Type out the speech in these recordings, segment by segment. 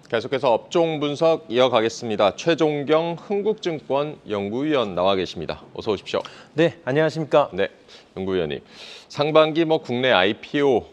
계속해서 업종 분석 이어가겠습니다. 최종경 흥국증권 연구위원 나와 계십니다. 어서 오십시오. 네, 안녕하십니까. 네, 연구위원님. 상반기 국내 IPO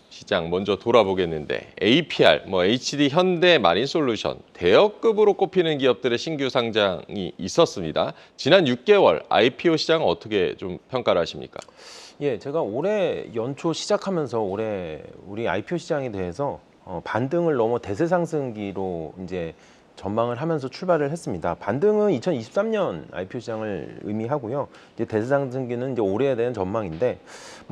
시장 먼저 돌아보겠는데 APR, HD 현대 마린솔루션, 대여급으로 꼽히는 기업들의 신규 상장이 있었습니다. 지난 6개월 IPO 시장은 어떻게 좀 평가를 하십니까? 예, 제가 올해 연초 시작하면서 올해 우리 IPO 시장에 대해서 반등을 넘어 대세 상승기로 이제 전망을 하면서 출발을 했습니다. 반등은 2023년 IPO 시장을 의미하고요. 이제 대세 상승기는 이제 올해에 대한 전망인데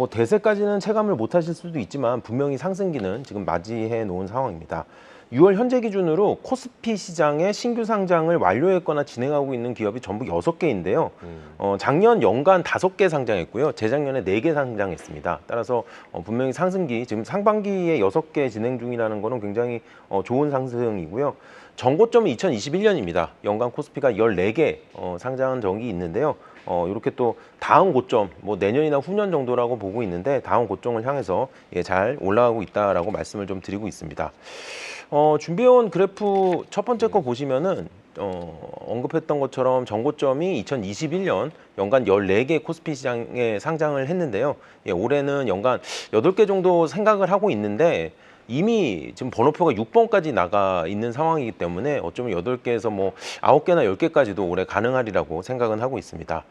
대세까지는 체감을 못 하실 수도 있지만 분명히 상승기는 지금 맞이해 놓은 상황입니다. 6월 현재 기준으로 코스피 시장에 신규 상장을 완료했거나 진행하고 있는 기업이 전부 6개인데요. 작년 연간 5개 상장했고요. 재작년에 4개 상장했습니다. 따라서 분명히 상승기, 지금 상반기에 6개 진행 중이라는 거는 굉장히 좋은 상승이고요. 전고점은 2021년입니다. 연간 코스피가 14개 상장한 적이 있는데요. 이렇게 또 다음 고점, 내년이나 후년 정도라고 보고 있는데 다음 고점을 향해서 잘 올라가고 있다라고 말씀을 좀 드리고 있습니다. 준비해온 그래프 첫 번째 거 보시면은 언급했던 것처럼 전고점이 2021년 연간 14개 코스피 시장에 상장을 했는데요. 올해는 연간 8개 정도 생각을 하고 있는데 이미 지금 번호표가 6번까지 나가 있는 상황이기 때문에 어쩌면 8개에서 9개나 10개까지도 올해 가능하리라고 생각은 하고 있습니다.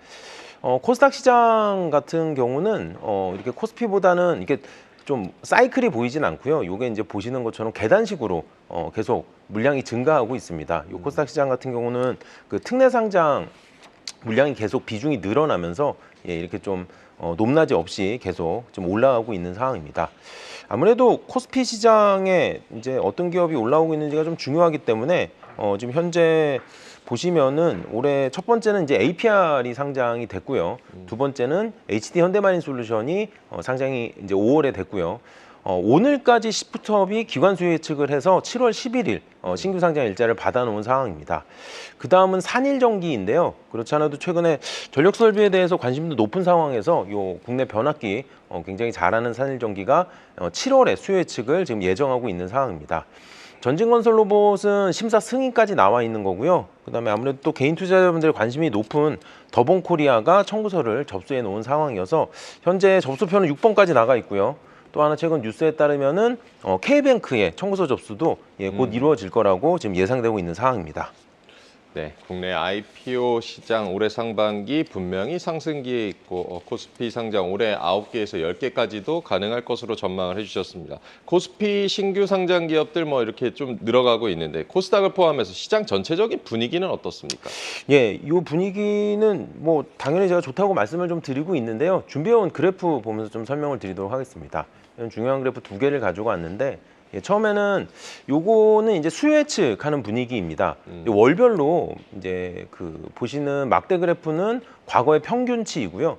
코스닥 시장 같은 경우는 이렇게 코스피보다는 이게 좀 사이클이 보이진 않고요. 이게 이제 보시는 것처럼 계단식으로 계속 물량이 증가하고 있습니다. 이 코스닥 시장 같은 경우는 그 특례 상장 물량이 계속 비중이 늘어나면서 이렇게 좀 높낮이 없이 계속 좀 올라가고 있는 상황입니다. 아무래도 코스피 시장에 이제 어떤 기업이 올라오고 있는지가 좀 중요하기 때문에 지금 현재 보시면은 올해 첫 번째는 이제 APR이 상장이 됐고요. 두 번째는 HD 현대마린솔루션이 상장이 이제 5월에 됐고요. 오늘까지 시프트업이 기관 수요 예측을 해서 7월 11일 신규 상장 일자를 받아놓은 상황입니다. 그 다음은 산일전기인데요. 그렇지 않아도 최근에 전력 설비에 대해서 관심도 높은 상황에서 요 국내 변압기 굉장히 잘하는 산일전기가 7월에 수요 예측을 지금 예정하고 있는 상황입니다. 전진건설로봇은 심사 승인까지 나와 있는 거고요. 그다음에 아무래도 또 개인 투자자분들 관심이 높은 더본코리아가 청구서를 접수해 놓은 상황이어서 현재 접수표는 6번까지 나가 있고요. 또 하나 최근 뉴스에 따르면은 K뱅크의 청구서 접수도 곧 이루어질 거라고 지금 예상되고 있는 상황입니다. 네, 국내 IPO 시장 올해 상반기 분명히 상승기에 있고 코스피 상장 올해 9개에서 10개까지도 가능할 것으로 전망을 해주셨습니다. 코스피 신규 상장 기업들 이렇게 좀 늘어가고 있는데 코스닥을 포함해서 시장 전체적인 분위기는 어떻습니까? 예, 이 분위기는 당연히 제가 좋다고 말씀을 좀 드리고 있는데요. 준비해온 그래프 보면서 좀 설명을 드리도록 하겠습니다. 이런 중요한 그래프 2개를 가지고 왔는데 처음에는 요거는 이제 수요 예측하는 분위기입니다. 월별로 이제 보시는 막대 그래프는 과거의 평균치이고요.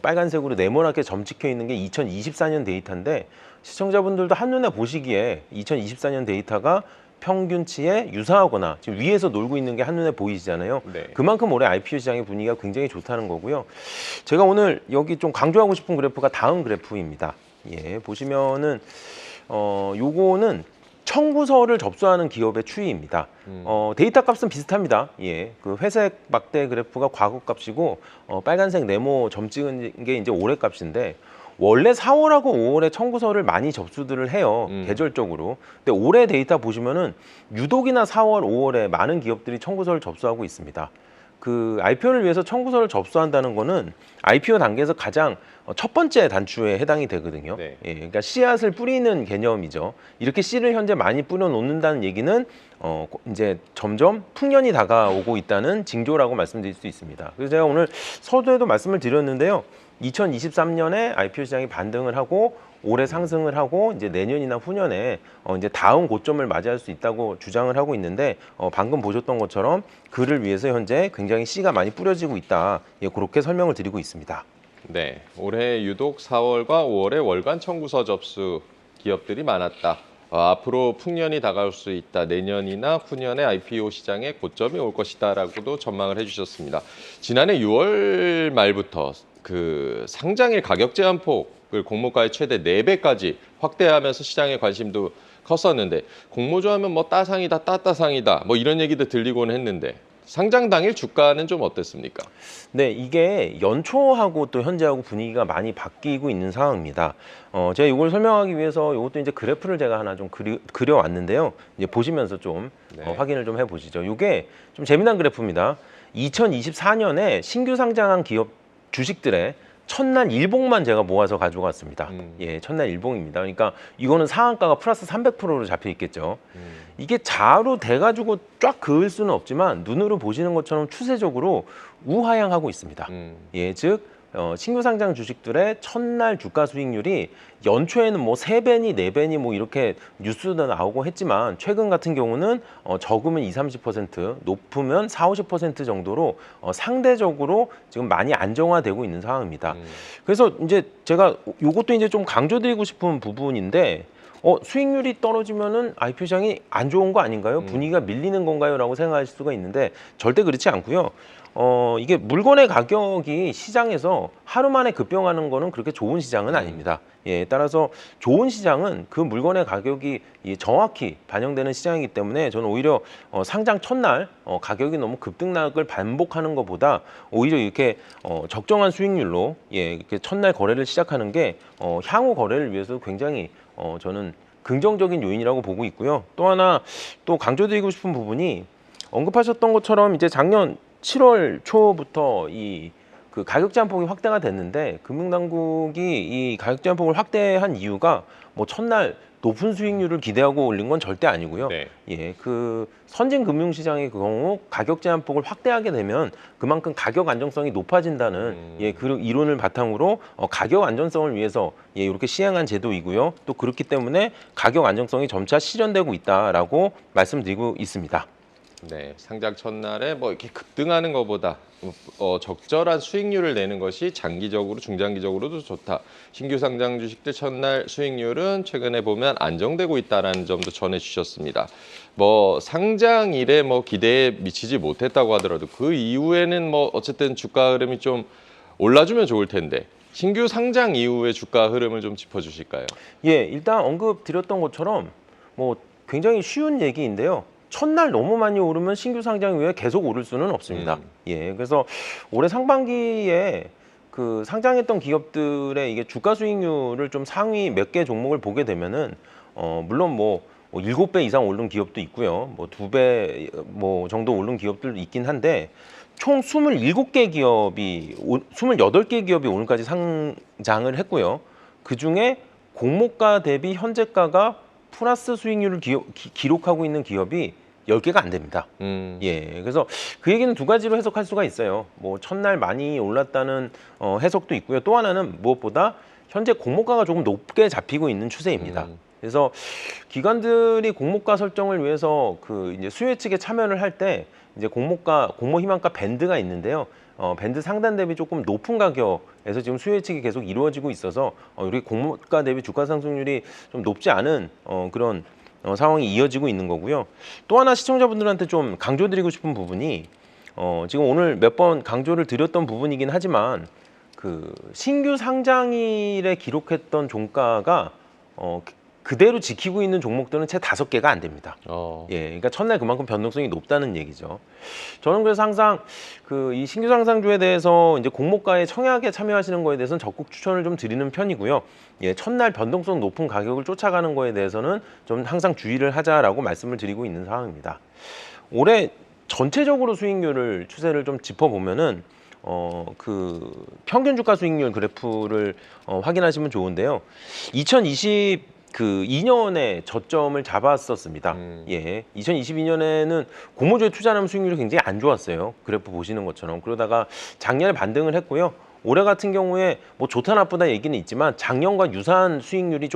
빨간색으로 네모나게 점찍혀 있는 게 2024년 데이터인데 시청자분들도 한눈에 보시기에 2024년 데이터가 평균치에 유사하거나 지금 위에서 놀고 있는 게 한눈에 보이시잖아요. 네. 그만큼 올해 IPO 시장의 분위기가 굉장히 좋다는 거고요. 제가 오늘 여기 좀 강조하고 싶은 그래프가 다음 그래프입니다. 보시면은 요거는 청구서를 접수하는 기업의 추이입니다. 데이터 값은 비슷합니다. 그 회색 막대 그래프가 과거 값이고 빨간색 네모 점 찍은 게 이제 올해 값인데 원래 4월하고 5월에 청구서를 많이 접수들을 해요. 계절적으로. 근데 올해 데이터 보시면은 유독이나 4월, 5월에 많은 기업들이 청구서를 접수하고 있습니다. 그 IPO를 위해서 청구서를 접수한다는 거는 IPO 단계에서 가장 첫 번째 단추에 해당이 되거든요. 네. 그러니까 씨앗을 뿌리는 개념이죠. 이렇게 씨를 현재 많이 뿌려 놓는다는 얘기는 이제 점점 풍년이 다가오고 있다는 징조라고 말씀드릴 수 있습니다. 그래서 제가 오늘 서두에도 말씀을 드렸는데요. 2023년에 IPO 시장이 반등을 하고 올해 상승을 하고 이제 내년이나 후년에 이제 다음 고점을 맞이할 수 있다고 주장을 하고 있는데 방금 보셨던 것처럼 그를 위해서 현재 굉장히 씨가 많이 뿌려지고 있다. 그렇게 설명을 드리고 있습니다. 네, 올해 유독 4월과 5월에 월간 청구서 접수 기업들이 많았다. 앞으로 풍년이 다가올 수 있다. 내년이나 후년에 IPO 시장에 고점이 올 것이다라고도 전망을 해주셨습니다. 지난해 6월 말부터 그 상장일 가격 제한폭을 공모가의 최대 4배까지 확대하면서 시장의 관심도 컸었는데 공모주하면 뭐 따상이다, 따따상이다 뭐 이런 얘기도 들리곤 했는데 상장 당일 주가는 좀 어땠습니까? 네, 이게 연초하고 또 현재하고 분위기가 많이 바뀌고 있는 상황입니다. 제가 이걸 설명하기 위해서 이것도 이제 그래프를 제가 하나 좀 그려왔는데요. 이제 보시면서 좀 네. 확인을 좀 해보시죠. 이게 좀 재미난 그래프입니다. 2024년에 신규 상장한 기업 주식들의 첫날 일봉만 제가 모아서 가지고 왔습니다. 예, 첫날 일봉입니다. 그러니까 이거는 상한가가 플러스 300%로 잡혀 있겠죠. 이게 자로 돼가지고 쫙 그을 수는 없지만 눈으로 보시는 것처럼 추세적으로 우하향하고 있습니다. 예, 즉 신규 상장 주식들의 첫날 주가 수익률이 연초에는 뭐 3배니 4배니 뭐 이렇게 뉴스도 나오고 했지만 최근 같은 경우는 적으면 20-30%, 높으면 40-50% 정도로 상대적으로 지금 많이 안정화되고 있는 상황입니다. 그래서 이제 제가 이것도 이제 좀 강조드리고 싶은 부분인데 수익률이 떨어지면은 IPO 시장이 안 좋은 거 아닌가요? 분위기가 밀리는 건가요? 라고 생각하실 수가 있는데 절대 그렇지 않고요. 이게 물건의 가격이 시장에서 하루 만에 급등하는 거는 그렇게 좋은 시장은 아닙니다. 예, 따라서 좋은 시장은 그 물건의 가격이 정확히 반영되는 시장이기 때문에 저는 오히려 상장 첫날 가격이 너무 급등락을 반복하는 것보다 오히려 이렇게 적정한 수익률로 이렇게 첫날 거래를 시작하는 게 향후 거래를 위해서 굉장히 저는 긍정적인 요인이라고 보고 있고요. 또 하나 또 강조드리고 싶은 부분이 언급하셨던 것처럼 이제 작년 7월 초부터 그 가격 제한폭이 확대가 됐는데 금융당국이 이 가격 제한폭을 확대한 이유가 뭐 첫날 높은 수익률을 기대하고 올린 건 절대 아니고요. 네. 예, 그 선진 금융시장의 경우 가격 제한폭을 확대하게 되면 그만큼 가격 안정성이 높아진다는 그 이론을 바탕으로 가격 안정성을 위해서 이렇게 시행한 제도이고요. 또 그렇기 때문에 가격 안정성이 점차 실현되고 있다라고 말씀드리고 있습니다. 네, 상장 첫날에 뭐 이렇게 급등하는 것보다 적절한 수익률을 내는 것이 장기적으로, 중장기적으로도 좋다. 신규 상장 주식들 첫날 수익률은 최근에 보면 안정되고 있다라는 점도 전해주셨습니다. 뭐 상장일에 뭐 기대에 미치지 못했다고 하더라도 그 이후에는 뭐 어쨌든 주가 흐름이 좀 올라주면 좋을 텐데 신규 상장 이후의 주가 흐름을 좀 짚어주실까요? 예, 일단 언급 드렸던 것처럼 뭐 굉장히 쉬운 얘기인데요. 첫날 너무 많이 오르면 신규 상장 이후에 계속 오를 수는 없습니다. 예, 그래서 올해 상반기에 그 상장했던 기업들의 이게 주가 수익률을 좀 상위 몇 개 종목을 보게 되면은 물론 뭐 7배 이상 오른 기업도 있고요. 뭐 2배 뭐 정도 오른 기업들도 있긴 한데 총 27개 기업이 28개 기업이 오늘까지 상장을 했고요. 그중에 공모가 대비 현재가가 플러스 수익률을 기록하고 있는 기업이 10개가 안 됩니다. 예, 그래서 그 얘기는 두 가지로 해석할 수가 있어요. 뭐 첫날 많이 올랐다는 해석도 있고요. 또 하나는 무엇보다 현재 공모가가 조금 높게 잡히고 있는 추세입니다. 그래서 기관들이 공모가 설정을 위해서 그 이제 수요 측에 참여를 할 때 이제 공모 희망가 밴드가 있는데요. 밴드 상단 대비 조금 높은 가격에서 지금 수요 예측이 계속 이루어지고 있어서 우리 공모가 대비 주가 상승률이 좀 높지 않은 그런 상황이 이어지고 있는 거고요. 또 하나 시청자분들한테 좀 강조드리고 싶은 부분이 지금 오늘 몇 번 강조를 드렸던 부분이긴 하지만 그 신규 상장일에 기록했던 종가가 그대로 지키고 있는 종목들은 채 5개가 안 됩니다. 예, 그러니까 첫날 그만큼 변동성이 높다는 얘기죠. 저는 그래서 항상 그 이 신규 상장주에 대해서 이제 공모가에 청약에 참여하시는 거에 대해서는 적극 추천을 좀 드리는 편이고요. 예, 첫날 변동성 높은 가격을 쫓아가는 거에 대해서는 좀 항상 주의를 하자라고 말씀을 드리고 있는 상황입니다. 올해 전체적으로 수익률을 추세를 좀 짚어보면은 그 평균 주가 수익률 그래프를 확인하시면 좋은데요. 2년에 저점을 잡았었습니다. 예, 2022년에는 공모주에 투자하는 수익률이 굉장히 안 좋았어요. 그래프 보시는 것처럼. 그러다가 작년에 반등을 했고요. 올해 같은 경우에 뭐 좋다 나쁘다 얘기는 있지만 작년과 유사한 수익률이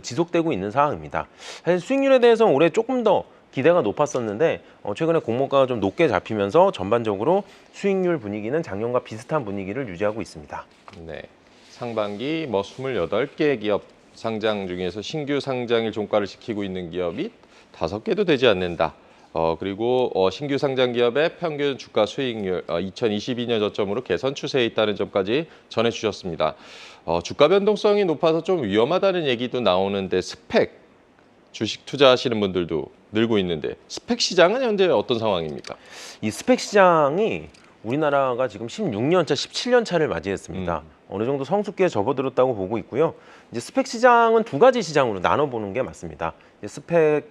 지속되고 있는 상황입니다. 사실 수익률에 대해서는 올해 조금 더 기대가 높았었는데 최근에 공모가가 좀 높게 잡히면서 전반적으로 수익률 분위기는 작년과 비슷한 분위기를 유지하고 있습니다. 네, 상반기 뭐 28개 기업 상장 중에서 신규 상장일 종가를 지키고 있는 기업이 5개도 되지 않는다. 그리고 신규 상장 기업의 평균 주가 수익률 2022년 저점으로 개선 추세에 있다는 점까지 전해주셨습니다. 주가 변동성이 높아서 좀 위험하다는 얘기도 나오는데 스펙 주식 투자하시는 분들도 늘고 있는데 스펙 시장은 현재 어떤 상황입니까? 이 스펙 시장이 우리나라가 지금 16년 차, 17년 차를 맞이했습니다. 어느 정도 성숙기에 접어들었다고 보고 있고요. 이제 스펙 시장은 두 가지 시장으로 나눠보는 게 맞습니다. 이제 스펙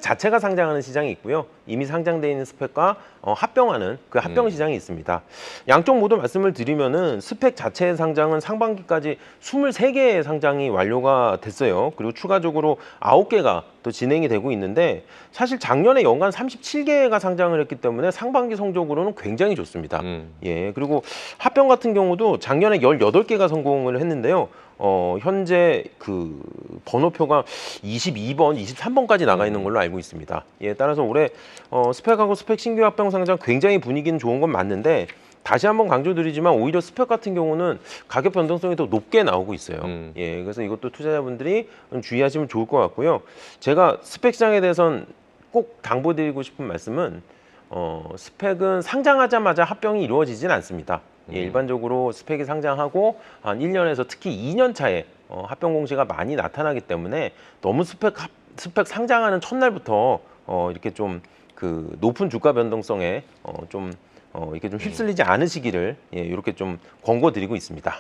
자체가 상장하는 시장이 있고요. 이미 상장되어 있는 스펙과 합병하는 그 합병 시장이 있습니다. 양쪽 모두 말씀을 드리면은 스펙 자체의 상장은 상반기까지 23개의 상장이 완료가 됐어요. 그리고 추가적으로 9개가 또 진행이 되고 있는데 사실 작년에 연간 37개가 상장을 했기 때문에 상반기 성적으로는 굉장히 좋습니다. 예, 그리고 합병 같은 경우도 작년에 18개가 성공을 했는데요. 현재 그 번호표가 22번, 23번까지 나가 있는 걸로 알고 있습니다. 예, 따라서 올해 스펙하고 스펙 신규 합병 상장 굉장히 분위기는 좋은 건 맞는데 다시 한번 강조드리지만 오히려 스펙 같은 경우는 가격 변동성이 더 높게 나오고 있어요. 예, 그래서 이것도 투자자분들이 주의하시면 좋을 것 같고요. 제가 스펙 시장에 대해서는 꼭 당부드리고 싶은 말씀은 스펙은 상장하자마자 합병이 이루어지진 않습니다. 예, 일반적으로 스펙이 상장하고 한 1년에서 특히 2년 차에 합병 공시가 많이 나타나기 때문에 너무 스펙 상장하는 첫날부터 이렇게 좀 그 높은 주가 변동성에 이렇게 좀 휩쓸리지 않으시기를 이렇게 좀 권고드리고 있습니다.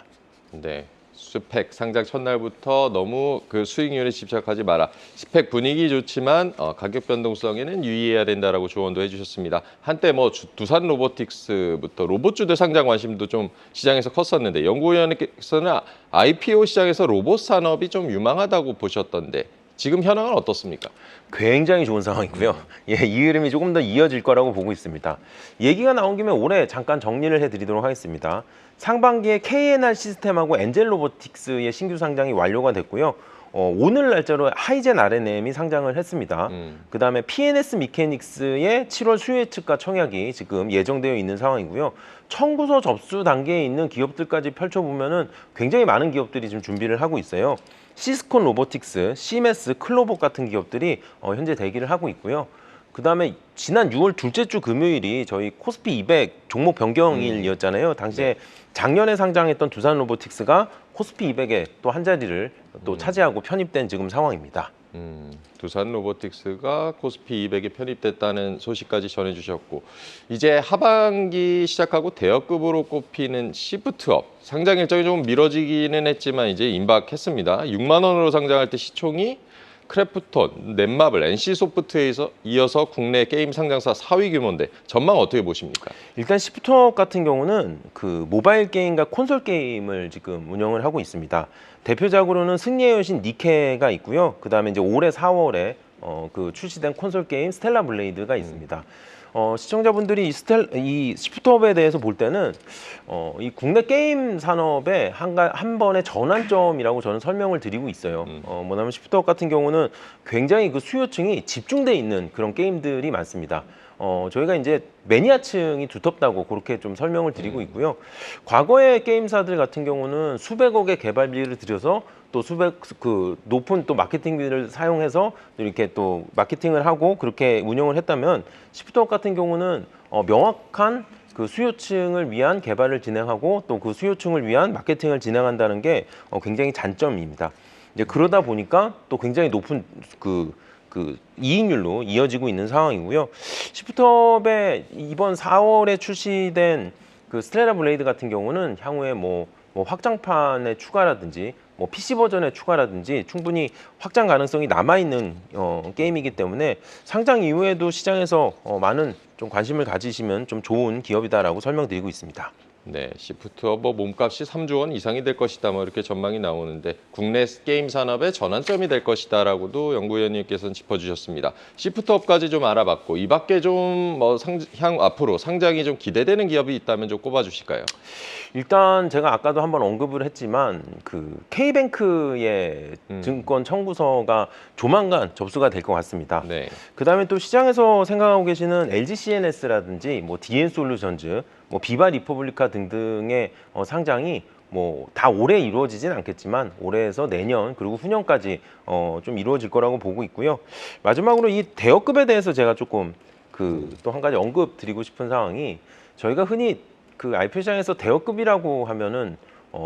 네. 스펙 상장 첫날부터 너무 그 수익률에 집착하지 마라. 스펙 분위기 좋지만 가격 변동성에는 유의해야 된다라고 조언도 해주셨습니다. 한때 뭐 두산 로보틱스부터 로봇주들 상장 관심도 좀 시장에서 컸었는데 연구위원회께서는 IPO 시장에서 로봇 산업이 좀 유망하다고 보셨던데 지금 현황은 어떻습니까? 굉장히 좋은 상황이고요. 예, 이 흐름이 조금 더 이어질 거라고 보고 있습니다. 얘기가 나온 김에 올해 잠깐 정리를 해드리도록 하겠습니다. 상반기에 KNR 시스템하고 엔젤 로보틱스의 신규 상장이 완료가 됐고요. 오늘 날짜로 하이젠 RNM이 상장을 했습니다. 그 다음에 PNS 미케닉스의 7월 수요 예측과 청약이 지금 예정되어 있는 상황이고요. 청구서 접수 단계에 있는 기업들까지 펼쳐보면은 굉장히 많은 기업들이 지금 준비를 하고 있어요. 시스콘 로보틱스, 시메스, 클로봇 같은 기업들이 현재 대기를 하고 있고요. 그 다음에 지난 6월 둘째 주 금요일이 저희 코스피 200 종목 변경일이었잖아요. 당시에 작년에 상장했던 두산 로보틱스가 코스피 200에 또 한 자리를 또 차지하고 편입된 지금 상황입니다. 두산 로보틱스가 코스피 200에 편입됐다는 소식까지 전해주셨고 이제 하반기 시작하고 대여급으로 꼽히는 시프트업 상장 일정이 좀 미뤄지기는 했지만 이제 임박했습니다. 6만 원으로 상장할 때 시총이 크래프톤, 넷마블, NC소프트에 이어서 국내 게임 상장사 4위 규모인데 전망 어떻게 보십니까? 일단 시프트업 같은 경우는 그 모바일 게임과 콘솔 게임을 지금 운영을 하고 있습니다. 대표작으로는 승리의 여신 니케가 있고요. 그 다음에 이제 올해 4월에 그 출시된 콘솔 게임 스텔라 블레이드가 있습니다. 시청자분들이 이 시프트업에 대해서 볼 때는 이 국내 게임 산업의 한 번의 전환점이라고 저는 설명을 드리고 있어요. 뭐냐면 시프트업 같은 경우는 굉장히 그 수요층이 집중돼 있는 그런 게임들이 많습니다. 저희가 이제 매니아층이 두텁다고 그렇게 좀 설명을 드리고 있고요. 과거의 게임사들 같은 경우는 수백억의 개발비를 들여서 또 높은 또 마케팅비를 사용해서 이렇게 또 마케팅을 하고 그렇게 운영을 했다면 시프트업 같은 경우는 명확한 그 수요층을 위한 개발을 진행하고 또 그 수요층을 위한 마케팅을 진행한다는 게 굉장히 장점입니다. 이제 그러다 보니까 또 굉장히 높은 그 이익률로 이어지고 있는 상황이고요. 시프트업의 이번 4월에 출시된 그 스텔라 블레이드 같은 경우는 향후에 뭐 확장판의 추가라든지 뭐 PC 버전의 추가라든지 충분히 확장 가능성이 남아있는 게임이기 때문에 상장 이후에도 시장에서 많은 좀 관심을 가지시면 좀 좋은 기업이다라고 설명드리고 있습니다. 네, 시프트업 몸값이 3조 원 이상이 될 것이다 뭐 이렇게 전망이 나오는데 국내 게임 산업의 전환점이 될 것이다라고도 연구위원님께서는 짚어주셨습니다. 시프트업까지 좀 알아봤고 이 밖에 좀 뭐 앞으로 상장이 좀 기대되는 기업이 있다면 좀 꼽아주실까요? 일단 제가 아까도 한번 언급을 했지만 그 K뱅크의 증권 청구서가 조만간 접수가 될 것 같습니다. 네. 그다음에 또 시장에서 생각하고 계시는 LG CNS라든지 뭐 DN솔루션즈, 뭐 비바 리퍼블리카 등등의 상장이 뭐 다 올해 이루어지진 않겠지만 올해에서 내년 그리고 후년까지 좀 이루어질 거라고 보고 있고요. 마지막으로 이 대여급에 대해서 제가 조금 또 한 가지 언급 드리고 싶은 상황이 저희가 흔히 그 IPO 시장에서 대여급이라고 하면은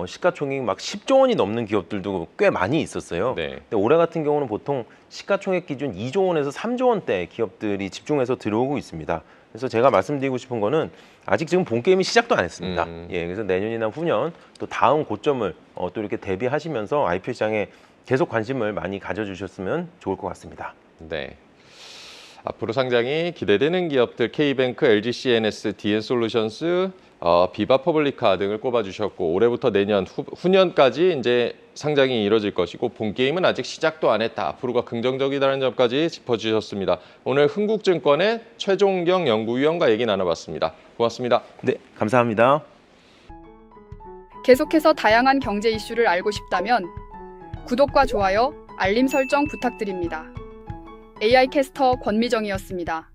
시가총액이 막 10조 원이 넘는 기업들도 꽤 많이 있었어요. 네. 근데 올해 같은 경우는 보통 시가총액 기준 2조 원에서 3조 원대 기업들이 집중해서 들어오고 있습니다. 그래서 제가 말씀드리고 싶은 거는 아직 지금 본 게임이 시작도 안 했습니다. 예, 그래서 내년이나 후년 또 다음 고점을 또 이렇게 대비하시면서 IPO 시장에 계속 관심을 많이 가져주셨으면 좋을 것 같습니다. 네. 앞으로 상장이 기대되는 기업들 K뱅크, LGCNS, DN솔루션스, 비바퍼블리카 등을 꼽아주셨고 올해부터 내년 후년까지 이제 상장이 이뤄질 것이고 본 게임은 아직 시작도 안 했다. 앞으로가 긍정적이다는 점까지 짚어주셨습니다. 오늘 흥국증권의 최종경 연구위원과 얘기 나눠봤습니다. 고맙습니다. 네, 감사합니다. 계속해서 다양한 경제 이슈를 알고 싶다면 구독과 좋아요, 알림 설정 부탁드립니다. AI 캐스터 권미정이었습니다.